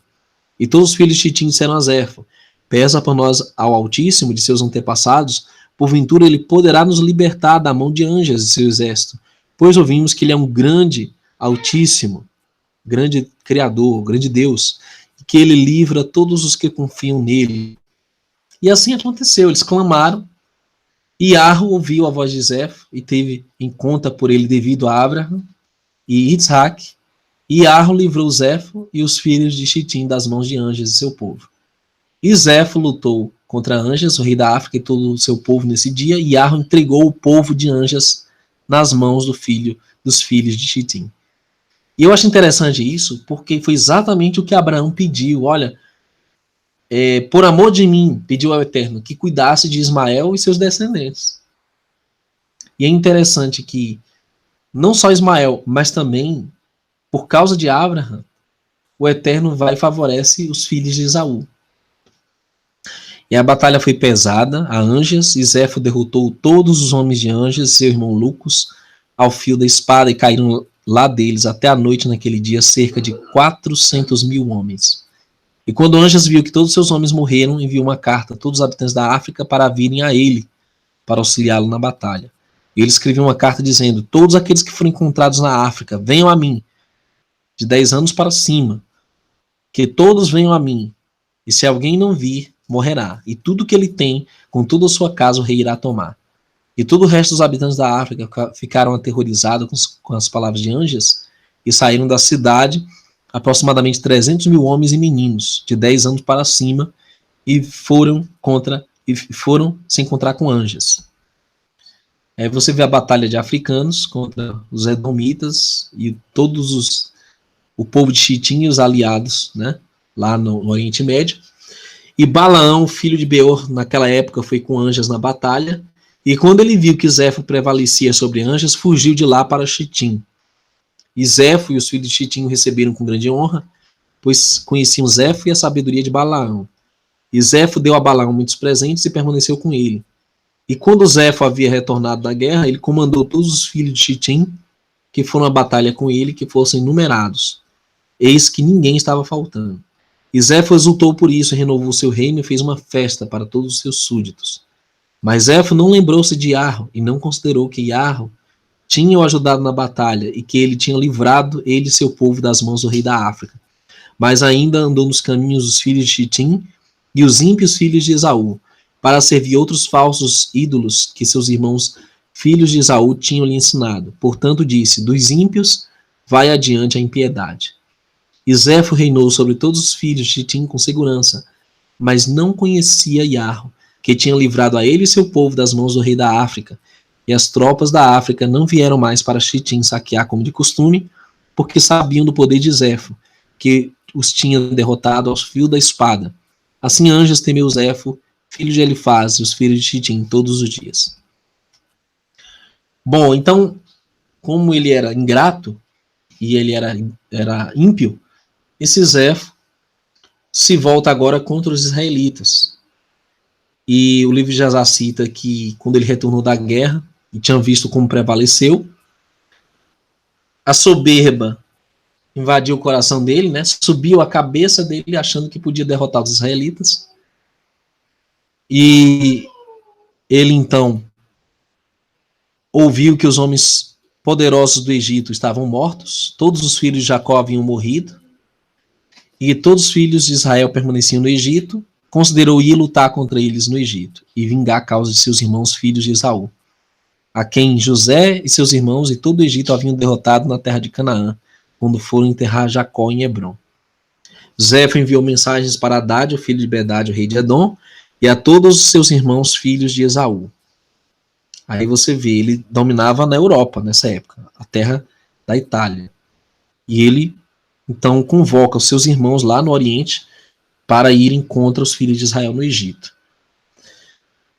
E todos os filhos de Chitim disseram a Zefo: peça por nós ao Altíssimo de seus antepassados, porventura ele poderá nos libertar da mão de Anjas e seu exército, pois ouvimos que ele é um grande Altíssimo, grande Criador, grande Deus, e que ele livra todos os que confiam nele. E assim aconteceu, eles clamaram, e Arro ouviu a voz de Zefo e teve em conta por ele devido a Abraham e Isaac, e Arro livrou Zefo e os filhos de Chitim das mãos de Anjas e seu povo. E Zefo lutou contra Anjas, o rei da África, e todo o seu povo nesse dia, e Arro entregou o povo de Anjas nas mãos dos filhos de Chitim. E eu acho interessante isso, porque foi exatamente o que Abraão pediu. Olha, por amor de mim, pediu ao Eterno que cuidasse de Ismael e seus descendentes. E é interessante que não só Ismael, mas também, por causa de Abraham, o Eterno vai e favorece os filhos de Esaú. E a batalha foi pesada a Anjas, e Zefo derrotou todos os homens de Anjas e seu irmão Lucos ao fio da espada, e caíram lá deles até a noite naquele dia cerca de 400.000 homens. E quando Anjas viu que todos os seus homens morreram, enviou uma carta a todos os habitantes da África para virem a ele, para auxiliá-lo na batalha. E ele escreveu uma carta dizendo: todos aqueles que forem encontrados na África, venham a mim, de 10 anos para cima, que todos venham a mim, e se alguém não vir, morrerá, e tudo que ele tem, com toda a sua casa, o rei irá tomar. E todo o resto dos habitantes da África ficaram aterrorizados com as palavras de Anjas, e saíram da cidade aproximadamente 300.000 homens e meninos, de 10 anos para cima, e foram se encontrar com Anjas. Aí você vê a batalha de africanos contra os edomitas e o povo de Chitim e os aliados, né, lá no Oriente Médio. E Balaão, filho de Beor, naquela época foi com Anjas na batalha, e quando ele viu que Zefo prevalecia sobre Anjas, fugiu de lá para Chitim. E Zefo e os filhos de Chitim o receberam com grande honra, pois conheciam Zefo e a sabedoria de Balaão. E Zefo deu a Balaão muitos presentes e permaneceu com ele. E quando Zefo havia retornado da guerra, ele comandou todos os filhos de Chitim que foram à batalha com ele, que fossem numerados. Eis que ninguém estava faltando. E Zefo exultou por isso, renovou seu reino e fez uma festa para todos os seus súditos. Mas Zefo não lembrou-se de Iarro e não considerou que Iarro tinha o ajudado na batalha e que ele tinha livrado ele e seu povo das mãos do rei da África. Mas ainda andou nos caminhos dos filhos de Chitim e os ímpios filhos de Esaú, para servir outros falsos ídolos que seus irmãos filhos de Esaú tinham lhe ensinado. Portanto disse: dos ímpios vai adiante a impiedade. E Zefo reinou sobre todos os filhos de Chitim com segurança, mas não conhecia Iarro, que tinha livrado a ele e seu povo das mãos do rei da África. E as tropas da África não vieram mais para Chitim saquear como de costume, porque sabiam do poder de Zefo, que os tinha derrotado aos fios da espada. Assim Anjas temeu Zefo, filho de Elifaz, e os filhos de Chitim todos os dias. Bom, então, como ele era ingrato, e ele era ímpio, esse Zefo se volta agora contra os israelitas. E o livro de Jasar cita que, quando ele retornou da guerra, e tinha visto como prevaleceu, a soberba invadiu o coração dele, né? Subiu a cabeça dele, achando que podia derrotar os israelitas. E ele, então, ouviu que os homens poderosos do Egito estavam mortos, todos os filhos de Jacó haviam morrido, e todos os filhos de Israel permaneciam no Egito. Considerou ir lutar contra eles no Egito e vingar a causa de seus irmãos filhos de Esaú, a quem José e seus irmãos e todo o Egito haviam derrotado na terra de Canaã, quando foram enterrar Jacó em Hebrom. Zefo enviou mensagens para Hadad, o filho de Bedad, o rei de Edom, e a todos os seus irmãos filhos de Esaú. Aí você vê, ele dominava na Europa nessa época, a terra da Itália. E ele, então, convoca os seus irmãos lá no Oriente para irem contra os filhos de Israel no Egito.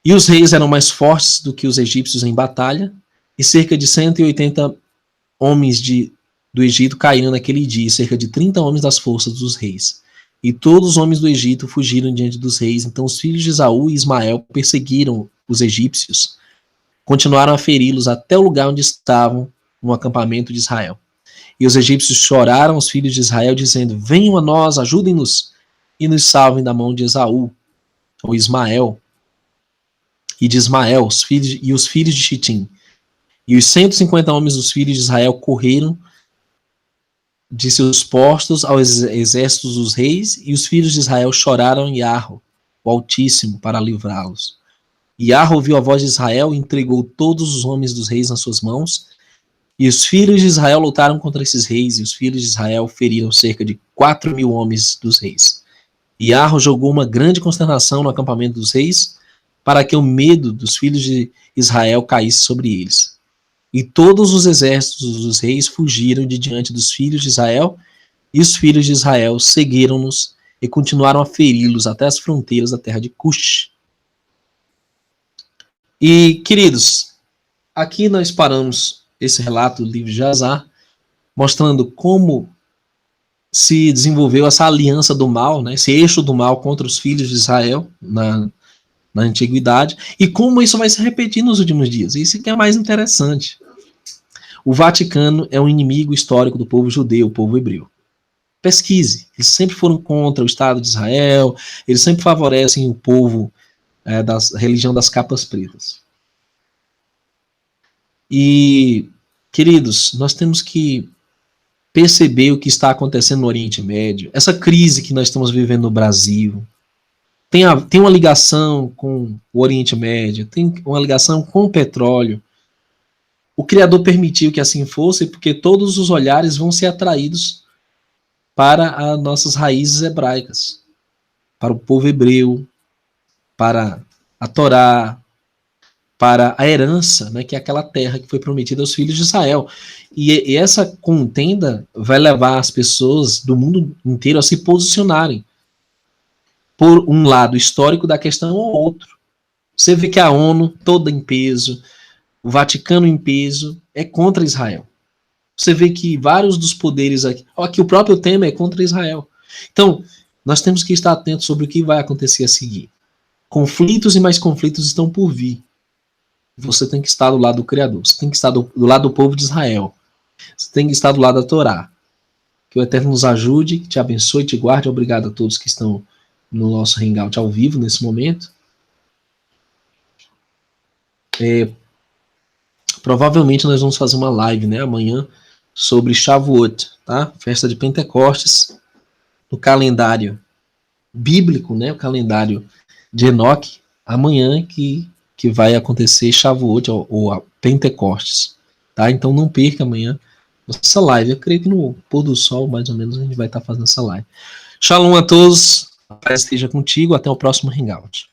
E os reis eram mais fortes do que os egípcios em batalha, e cerca de 180 homens do Egito caíram naquele dia, e cerca de 30 homens das forças dos reis. E todos os homens do Egito fugiram diante dos reis. Então os filhos de Esaú e Ismael perseguiram os egípcios, continuaram a feri-los até o lugar onde estavam, no acampamento de Israel. E os egípcios choraram os filhos de Israel, dizendo: venham a nós, ajudem-nos, e nos salvem da mão de Esaú, ou Ismael, e de Ismael, os filhos de Chitim. E os 150 homens dos filhos de Israel correram de seus postos aos exércitos dos reis, e os filhos de Israel choraram em Iarro, o Altíssimo, para livrá-los. Iarro ouviu a voz de Israel e entregou todos os homens dos reis nas suas mãos, e os filhos de Israel lutaram contra esses reis, e os filhos de Israel feriram cerca de 4.000 homens dos reis. Iarro jogou uma grande consternação no acampamento dos reis, para que o medo dos filhos de Israel caísse sobre eles. E todos os exércitos dos reis fugiram de diante dos filhos de Israel, e os filhos de Israel seguiram-nos e continuaram a feri-los até as fronteiras da terra de Cush. E, queridos, aqui nós paramos esse relato do livro de Jasar, mostrando como se desenvolveu essa aliança do mal, né, esse eixo do mal contra os filhos de Israel na antiguidade, e como isso vai se repetir nos últimos dias. Isso que é mais interessante. O Vaticano é um inimigo histórico do povo judeu, o povo hebreu. Pesquise. Eles sempre foram contra o Estado de Israel, eles sempre favorecem o povo da religião das capas pretas. E, queridos, nós temos que perceber o que está acontecendo no Oriente Médio, essa crise que nós estamos vivendo no Brasil, tem uma ligação com o Oriente Médio, tem uma ligação com o petróleo. O Criador permitiu que assim fosse, porque todos os olhares vão ser atraídos para as nossas raízes hebraicas, para o povo hebreu, para a Torá, para a herança, né, que é aquela terra que foi prometida aos filhos de Israel. E essa contenda vai levar as pessoas do mundo inteiro a se posicionarem por um lado histórico da questão ou outro. Você vê que a ONU, toda em peso, o Vaticano em peso, é contra Israel. Você vê que vários dos poderes aqui o próprio tema é contra Israel. Então, nós temos que estar atentos sobre o que vai acontecer a seguir. Conflitos e mais conflitos estão por vir. Você tem que estar do lado do Criador. Você tem que estar do lado do povo de Israel. Você tem que estar do lado da Torá. Que o Eterno nos ajude, te abençoe e te guarde. Obrigado a todos que estão no nosso Hangout ao vivo nesse momento. Provavelmente nós vamos fazer uma live, né, amanhã sobre Shavuot, tá? Festa de Pentecostes, no calendário bíblico, né, o calendário de Enoque, amanhã que vai acontecer Shavuot ou a Pentecostes, tá? Então não perca amanhã essa live. Eu creio que no pôr do sol, mais ou menos, a gente vai estar fazendo essa live. Shalom a todos, a paz esteja contigo, até o próximo Hangout.